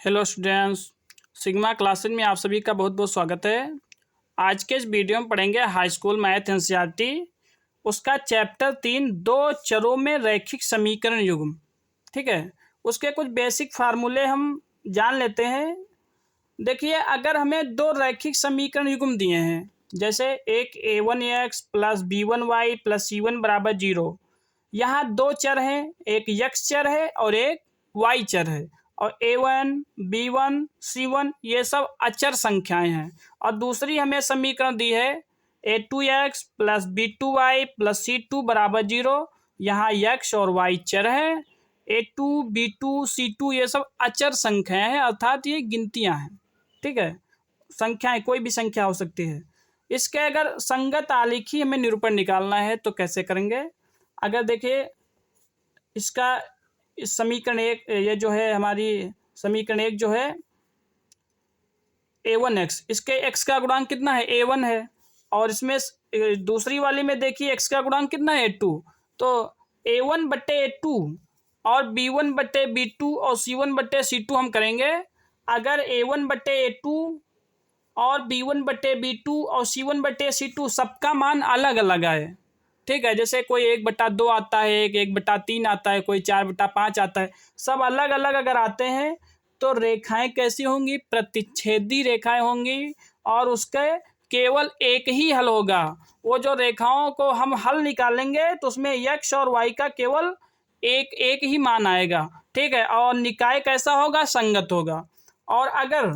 Hello students, sigma classes में आप सभी का बहुत बहुत स्वागत है। आज के इस वीडियो में पढ़ेंगे हाई स्कूल मैथ एनसीईआरटी उसका चैप्टर 3 दो चरों में रैखिक समीकरण युग्म। ठीक है, उसके कुछ बेसिक फार्मूले हम जान लेते हैं। देखिए, अगर हमें दो रैखिक समीकरण युग्म दिए हैं, जैसे एक a1x plus b1y plus c1 बराबर 0। यहाँ दो चर हैं, एक x चर है और एक y चर है, और a1 b1 c1 ये सब अचर संख्याएं हैं। और दूसरी हमें समीकरण दी है a2x plus b2y plus c2 बराबर 0। यहाँ x और y चर है, a2 b2 c2 ये सब अचर संख्याएं हैं, अर्थात ये गिनतियां हैं। ठीक है, संख्याएं कोई भी संख्या हो सकती है। इसके अगर संगत आलेखी हमें निरूपण निकालना है तो कैसे करेंगे। अगर देखिए, इसका इस समीकरण एक, ये जो है हमारी समीकरण एक जो है a1x, इसके x का गुणांक कितना है, a1 है। और इसमें दूसरी वाली में देखिए x का गुणांक कितना है, a2। तो a1 बट्टे a2 और b1 बट्टे b2 और c1 बट्टे c2 हम करेंगे। अगर a1 बट्टे a2 और b1 बट्टे b2 और c1 बट्टे c2 सबका मान अलग अलग आए, ठीक है, जैसे कोई 1/2 आता है, एक 1/3 आता है, कोई 4/5 आता है, सब अलग अलग अगर आते हैं तो रेखाएं कैसी होंगी, प्रतिच्छेदी रेखाएं होंगी। और उसके केवल एक ही हल होगा। वो जो रेखाओं को हम हल निकालेंगे तो उसमें x और y का केवल एक एक ही मान आएगा। ठीक है, और निकाय कैसा होगा, संगत होगा। और अगर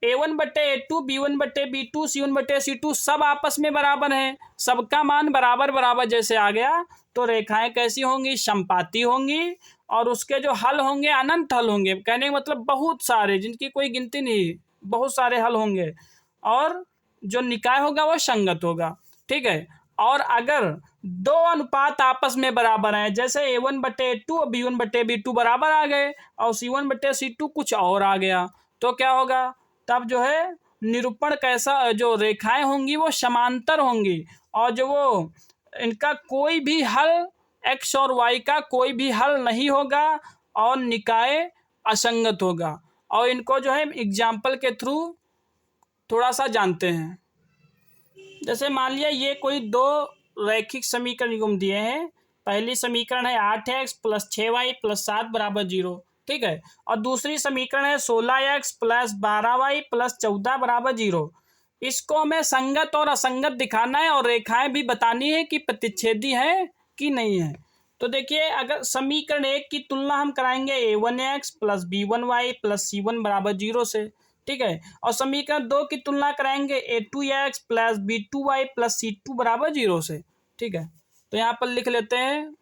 a1 बट्टे a2 b1 बट्टे b2 c1 बट्टे c2 सब आपस में बराबर हैं, सबका मान बराबर बराबर जैसे आ गया, तो रेखाएं कैसी होंगी, समपाती होंगी। और उसके जो हल होंगे अनंत हल होंगे, कहने का मतलब बहुत सारे, जिनकी कोई गिनती नहीं, बहुत सारे हल होंगे। और जो निकाय होगा वो संगत होगा। ठीक है, और अगर दो अनुपात आपस में बराबर हैं, जैसे a1 बट्टे a2 और b1 बट्टे b2 बराबर आ गए और c1 बट्टे c2 कुछ और आ गया, तो क्या होगा, तब जो है निरूपण कैसा, जो रेखाएं होंगी वो समांतर होंगी। और जो वो इनका कोई भी हल, x और y का कोई भी हल नहीं होगा और निकाय असंगत होगा। और इनको जो है एग्जाम्पल के थ्रू थोड़ा सा जानते हैं। जैसे मान लिया ये कोई दो रैखिक समीकरण युग्म दिए हैं। पहली समीकरण है 8x प्लस 6y प्लस 7 बराबर 0। ठीक है, और दूसरी समीकरण है 16x प्लस 12y प्लस 14 बराबर 0। इसको हमें संगत और असंगत दिखाना है और रेखाएं भी बतानी है कि प्रतिच्छेदी है कि नहीं है। तो देखिए, अगर समीकरण एक की तुलना हम कराएंगे a1x plus b1y plus c1 बराबर 0 से। ठीक है, और समीकरण दो की तुलना कराएंगे a2x plus b2y plus c2 बराबर 0 से। ठीक है, तो यहाँ पर लिख लेते हैं,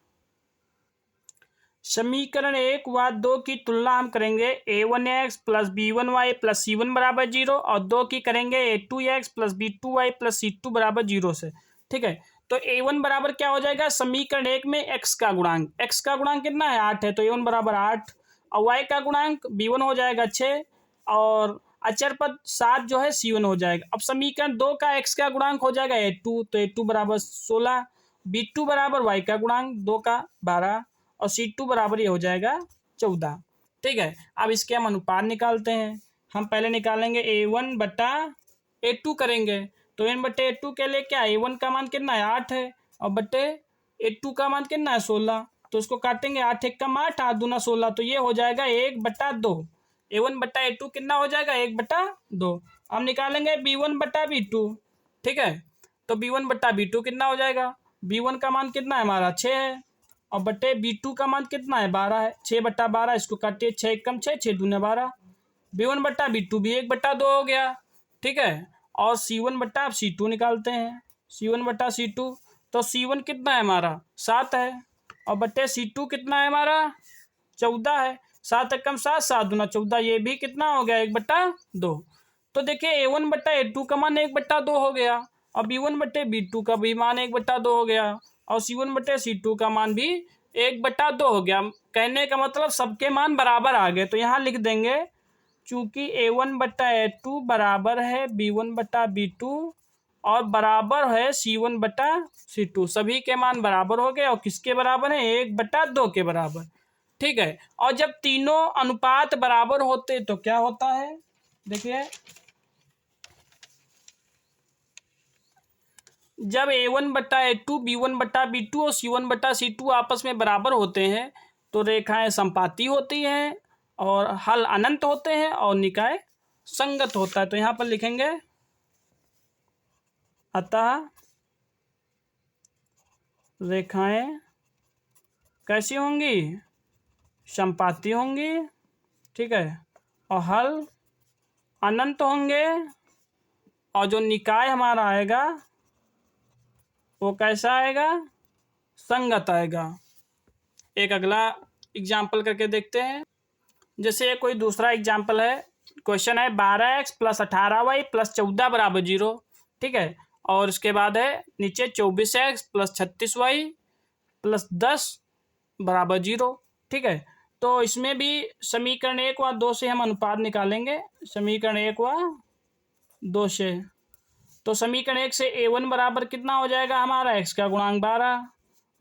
समीकरण एक व दो की तुलना हम करेंगे a1x plus b1y plus c1 बराबर 0 और दो की करेंगे a2x plus b2y plus c2 बराबर 0 से। ठीक है, तो a1 बराबर क्या हो जाएगा, समीकरण एक में x का गुणांक, x का गुणांक कितना है, 8 है, तो a1 बराबर 8। और y का गुणांक b1 हो जाएगा 6 और अचर पद 7 जो है c1 हो जाएगा। अब समीकरण दो का x का गुणांक हो जाएगा a2, तो a2 बराबर 16, b2 बराबर y का गुणांक 2 का 12 और c2 बराबर ये हो जाएगा 14। ठीक है, अब इसके हम अनुपात निकालते हैं। हम पहले निकालेंगे a1 बटा a2 करेंगे, तो n बटे a2 के लिए क्या, a1 का मान कितना है, 8 है, और बटे a2 का मान कितना है, 16। तो इसको काटेंगे, 8 एक कम 8, 8 दूना 16, तो ये हो जाएगा 1/2। a1 बटा a2 कितना हो जाएगा, 1/2। हम निकालेंगे b1 बटा b2। ठीक है, तो b1 बटा b2 कितना हो जाएगा, b1 का मान कितना है हमारा, 6 है, और बटे b2 का मान कितना है, 12 है। 6/12, इसको काटिए, 6 एक कम 6, 6 दूने 12। b1 बटा b2 भी 1/2 हो गया। ठीक है, और c1 बटा, अब c2 निकालते हैं, c1 बटा c2, तो c1 कितना है हमारा, 7 है, और बटे c2 कितना है हमारा, 14 है। 7 एक कम 7, 7 दूना 14, ये भी कितना हो गया, 1/2। तो देखिए a1 बटा a2 का मान 1/2 हो गया, और b1 बटे b2 का भी मान 1/2 हो गया, और c1 बटे c2 का मान भी 1/2 हो गया। कहने का मतलब सबके मान बराबर आ गए। तो यहाँ लिख देंगे, चूंकि a1 बटा a2 बराबर है b1 बटा b2 और बराबर है c1 बटा c2, सभी के मान बराबर हो गए। और किसके बराबर है, 1/2 के बराबर। ठीक है। और जब तीनों अनुपात बराबर होते तो क्या होता है, देखिए जब A1/A2 B1/B2 और C1/C2 आपस में बराबर होते हैं तो रेखाएं समपाती होती हैं और हल अनंत होते हैं और निकाय संगत होता है। तो यहां पर लिखेंगे अतः रेखाएं कैसी होंगी, समपाती होंगी, ठीक है, और हल अनंत होंगे और जो निकाय हमारा आएगा वो कैसा आएगा, संगत आएगा। एक अगला एग्जाम्पल करके देखते हैं। जैसे कोई दूसरा एग्जाम्पल है, क्वेश्चन है 12x + 18y + 14 = 0, ठीक है। और इसके बाद है नीचे 24x + 36y + 10 = 0, ठीक है। तो इसमें भी समीकरण 1 व 2 से हम अनुपात निकालेंगे, समीकरण 1 व 2 से। तो समीकरण 1 से A1 बराबर कितना हो जाएगा हमारा, x का गुणांक 12,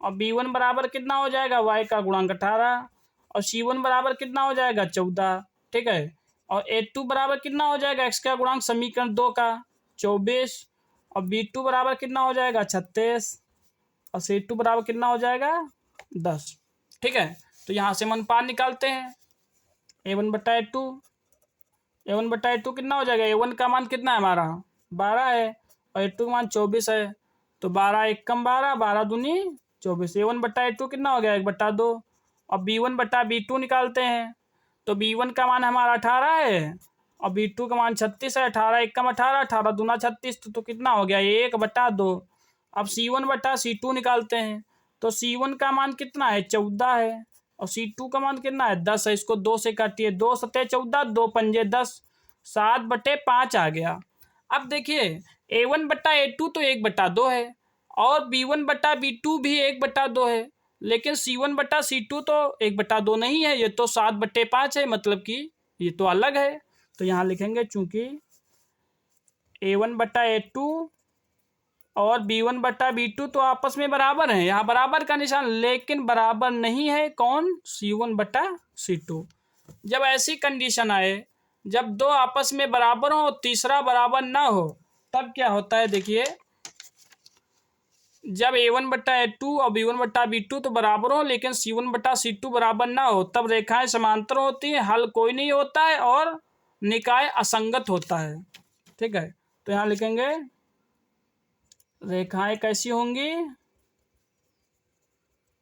और B1 बराबर कितना हो जाएगा, y का गुणांक 18, और C1 बराबर कितना हो जाएगा 14, ठीक है। और A2 बराबर कितना हो जाएगा, x का गुणांक समीकरण 2 का 24, और B2 बराबर कितना हो जाएगा 36, और C2 बराबर कितना हो जाएगा 10, ठीक है। तो यहाँ से हम अनुपात निकालते हैं A1/A2, A1/A2 कितना हो जाएगा, A1 का मान कितना है हमारा 12 है और A2 का मान 24 है, तो 12 × 1 = 12, 12 दूनी 24, A1/A2 कितना हो गया 1/2। और B1/B2 निकालते हैं, तो B1 का मान हमारा 18 है और B2 का मान 36 है, 18 × 1 = 18, 18 दूना 36, तो कितना हो गया 1/2। अब C1/C2 निकालते हैं, तो C1 का मान कितना है 14 है और C2 का मान कितना है 10 है। इसको 2 से काटिए, 2 × 7 = 14, 2 × 5 = 10, 7/5 आ गया। अब देखिए A1/A2 तो 1/2 है और B1/B2 भी 1/2 है, लेकिन C1/C2 तो 1/2 नहीं है, ये तो 7/5 है, मतलब कि ये तो अलग है। तो यहाँ लिखेंगे चूंकि A1/A2 और B1/B2 तो आपस में बराबर हैं, यहाँ बराबर का निशान, लेकिन बराबर नहीं है कौन, C1/C2। जब ऐसी कंडीशन आए, जब दो आपस में बराबर हो तीसरा बराबर ना हो, तब क्या होता है, देखिए जब A1/A2 और B1/B2 तो बराबर हो लेकिन C1/C2 बराबर ना हो, तब रेखाएं समांतर होती हैं, हल कोई नहीं होता है और निकाय असंगत होता है, ठीक है। तो यहाँ लिखेंगे रेखाएं कैसी होंगी,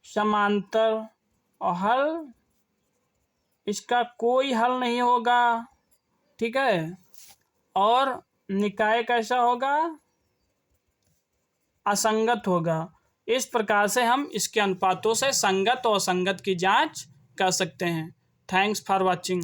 समांतर, और हल इसका कोई हल नहीं होगा, ठीक है। और निकाय कैसा होगा, असंगत होगा। इस प्रकार से हम इसके अनुपातों से संगत और असंगत की जांच कर सकते हैं। Thanks for watching.